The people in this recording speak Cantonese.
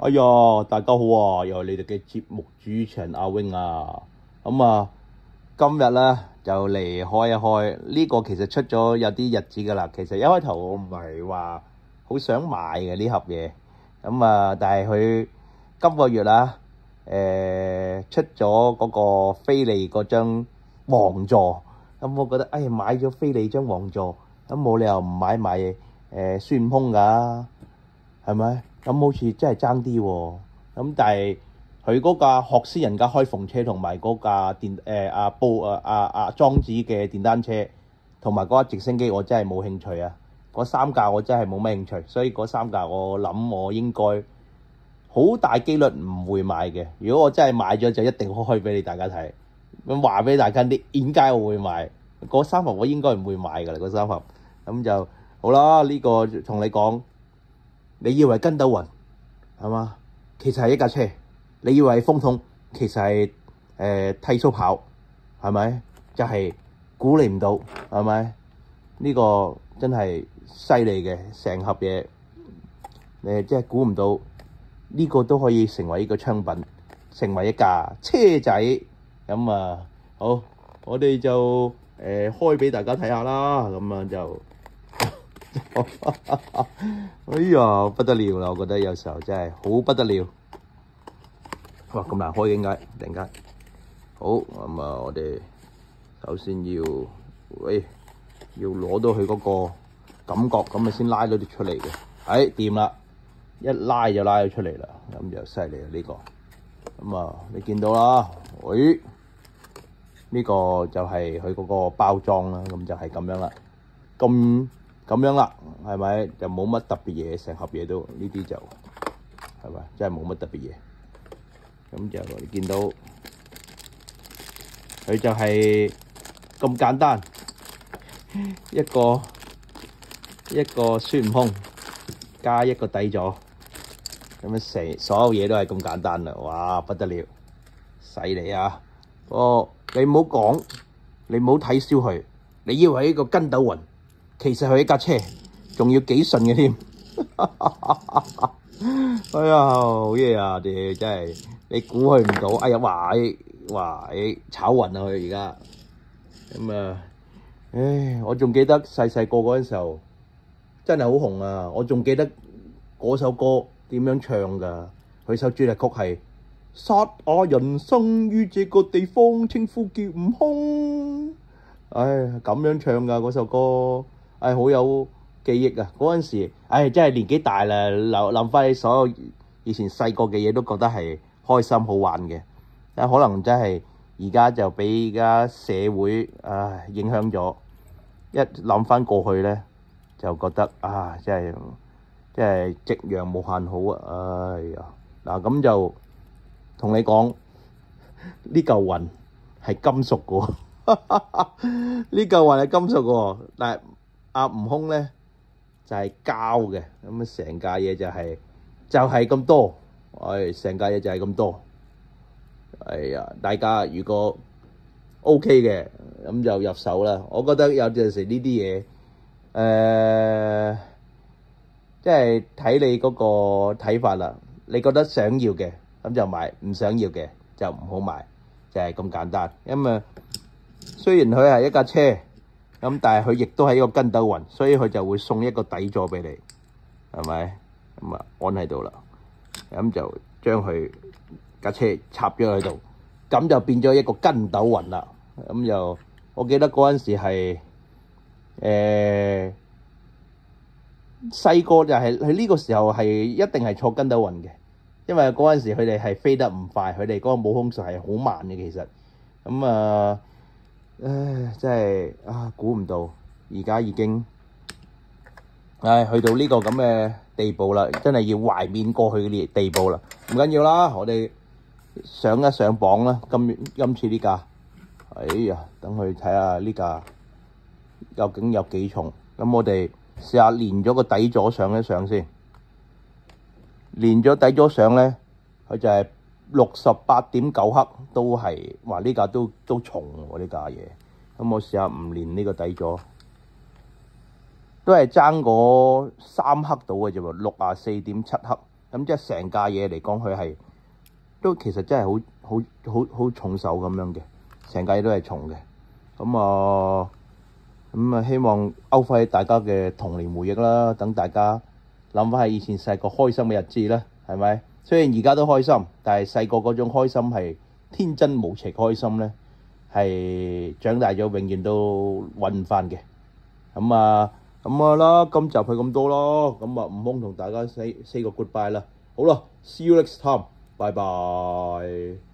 哎呀，大家好啊！又係你哋嘅節目主持人阿 wing 啊。今日咧就嚟開一開呢個，其實出咗有啲日子噶啦。其實一開頭我唔係話好想買嘅呢盒嘢，但係佢今個月啦，出咗嗰個菲利嗰張王座，我覺得買咗菲利張王座，冇理由唔買埋孫悟空㗎，係咪？好似真係爭啲喎。但係佢嗰架學師人家開篷車同埋嗰架莊子嘅電單車同埋嗰架直升機，我真係冇興趣啊！嗰三架我真係冇乜興趣，所以嗰三架我諗我應該好大機率唔會買嘅。如果我真係買咗，就一定開俾你大家睇，咁話俾大家啲點解我會買嗰三盒，我應該唔會買㗎啦。嗰三盒咁就好啦。呢個同你講。你以為筋斗雲係嘛？其實係一架車。你以為係風筒，其實係剃鬚刨，係咪？就係估你唔到，係咪？呢個真係犀利嘅，成盒嘢你真係估唔到，呢個都可以成為一個商品，成為一架車仔。好，我哋就開俾大家睇下啦。就。哎呀，不得了啦！我覺得有時候真係好不得了。哇，咁難開嘅，點解突然間？好，我哋首先要攞到佢嗰個感覺，咁先拉到啲出嚟嘅。掂啦，一拉就拉咗出嚟啦，咁就犀利啦呢個。你見到啦，呢個就係佢嗰個包裝啦，咁就係咁樣啦，咁樣啦，係咪就冇乜特別嘢？成盒嘢都呢啲就係咪真係冇乜特別嘢？咁就你見到佢就係咁簡單，一個孫悟空加一個底座，所有嘢都係咁簡單啦！哇，不得了，犀利啊！你唔好講，你唔好睇小佢，你以為呢個筋斗雲？其實佢一架車，仲要幾順嘅添。哎呀，好嘢啊！真係你估佢唔到。哎呀，哇！炒暈啊佢而家。我仲記得細細個嗰陣時候，真係好紅啊！我仲記得嗰首歌點樣唱㗎？佢首主題曲係殺啊人生於這個地方，稱呼叫悟空。咁樣唱㗎嗰首歌。好有記憶啊！嗰陣時，真係年紀大啦，諗翻起所有以前細個嘅嘢，都覺得係開心好玩嘅。但可能真係而家就俾而家社會影響咗，一諗翻過去咧，就覺得真係夕陽無限好啊！哎呀，嗱咁就同你講，呢嚿雲係金屬嘅喎，呢嚿雲係金屬嘅喎，但係悟空咧就係膠嘅，成架嘢就係咁多，成架嘢就係咁多。大家如果 OK 嘅，咁就入手啦。我覺得有陣時呢啲嘢，即係睇你嗰個睇法啦。你覺得想要嘅咁就買，唔想要嘅就唔好買，就係咁簡單。雖然佢係一架車。但係佢亦都係一個筋斗雲，所以佢就會送一個底座俾你，係咪？安喺度啦，咁就將佢架車插咗喺度，咁就變咗一個筋斗雲啦。我記得嗰陣時係細個就係佢呢個時候係一定係坐筋斗雲嘅，因為嗰陣時佢哋係飛得唔快，佢哋嗰個武空術係好慢嘅，其實真係估唔到，而家已經去到呢個咁嘅地步啦，真係要懷緬過去嘅地步啦。唔緊要啦，我哋上一上榜啦。今次呢架，等佢睇下呢架究竟有幾重。咁我哋試下連咗個底座上一上先，連咗底座上咧，佢就係68.9克，都係話呢架都重喎呢架嘢。咁我試下唔連呢個底座，都係爭嗰3克到嘅啫喎，64.7克。咁即係成架嘢嚟講，佢係都其實真係好重手咁樣嘅，成架嘢都係重嘅。咁啊，希望勾返大家嘅童年回憶啦，等大家諗翻起以前細個開心嘅日子啦，係咪？雖然而家都開心，但係細個嗰種開心係天真無邪開心咧，係長大咗永遠都揾唔翻嘅。咁啦，今集係咁多咯。咁啊，悟空同大家 say 個 goodbye 啦。好啦，see you next time，拜拜。